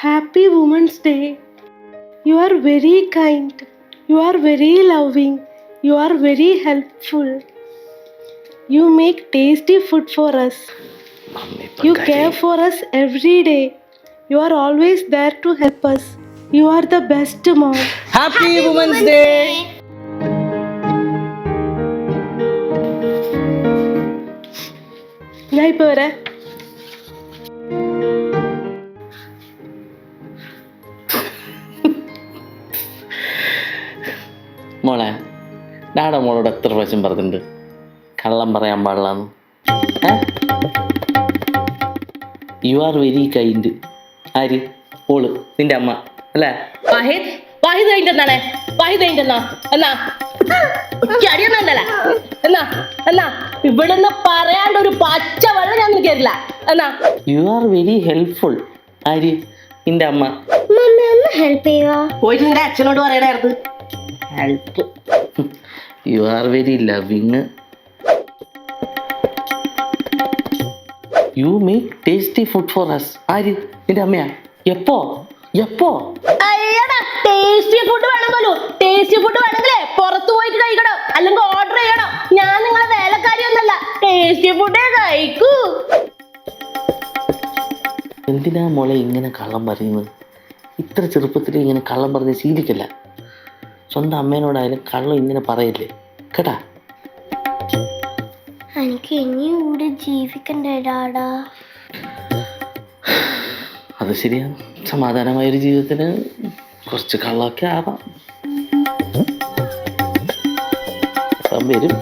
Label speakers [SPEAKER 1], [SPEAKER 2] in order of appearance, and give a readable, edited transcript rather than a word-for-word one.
[SPEAKER 1] Happy Women's Day. You are very kind. You are very loving. You are very helpful. You make tasty food for us. You care for us every day. You are always there to help us. You are the best mom.
[SPEAKER 2] Happy Women's Day.
[SPEAKER 1] ഞാൻ ഇപ്പൊ വരാം.
[SPEAKER 2] മോളെ dada മോളോട് എത്ര പ്രാവശ്യം പറഞ്ഞിട്ടുണ്ട് കള്ളം പറയാൻ പാടില്ലാന്ന്. You are very kind. ആര്? ഓള് നിന്റെ അമ്മ അല്ലേ?
[SPEAKER 3] വാഹിദ് കഴിഞ്ഞ എന്നാണേ? വാഹിദ് കഴിഞ്ഞ എന്നാ അടിയൊന്നല്ല എന്നാ എന്നാ ഇവിടുന്ന് പറയാണ്ട് ഒരു പച്ച വെള്ളം ഞാൻ നിൽക്കില്ല എന്നാ.
[SPEAKER 2] U are very helpful. ആര്? നിന്റെ അമ്മ.
[SPEAKER 4] മമ്മി ഒന്ന് ഹെൽപ്പ് ചെയ്യുവോ?
[SPEAKER 3] പോയിട്ട് നിന്റെ അച്ഛനോട് പറയണായിരുന്നു help.
[SPEAKER 2] You are very loving. You make tasty food for us. ആര്? നിന്റെ അമ്മയാ? എപ്പോ എപ്പോ?
[SPEAKER 3] അയ്യടാ ടേസ്റ്റി ഫുഡ് വേണം പോലും. ടേസ്റ്റി ഫുഡ് വേണമെങ്കിലേ പുറത്തു പോയിട്ട് കഴിക്കണോ അല്ലെങ്കിൽ ഓർഡർ ചെയ്യണോ? ഞാൻ നിങ്ങളെ വേലക്കാരിയൊന്നല്ല. ടേസ്റ്റി ഫുഡേ കഴിക്കൂ.
[SPEAKER 2] എന്തിനാ മോളെ ഇങ്ങനെ കള്ളം പറയുന്നത്? ഇത്ര ചെറുപ്പത്തിൽ ഇങ്ങനെ കള്ളം പറഞ്ഞ് ശീലിക്കല്ല. സ്വന്തം അമ്മേനോടായാലും കള്ളം ഇങ്ങനെ പറയില്ലേ കേട്ടാ.
[SPEAKER 4] എനിക്ക് ഇനിയും കൂടി ജീവിക്കണ്ടേടാടാ.
[SPEAKER 2] അത് ശരിയാണ്. സമാധാനമായൊരു ജീവിതത്തിന് കുറച്ച് കള്ളമൊക്കെ ആവാം. വരും.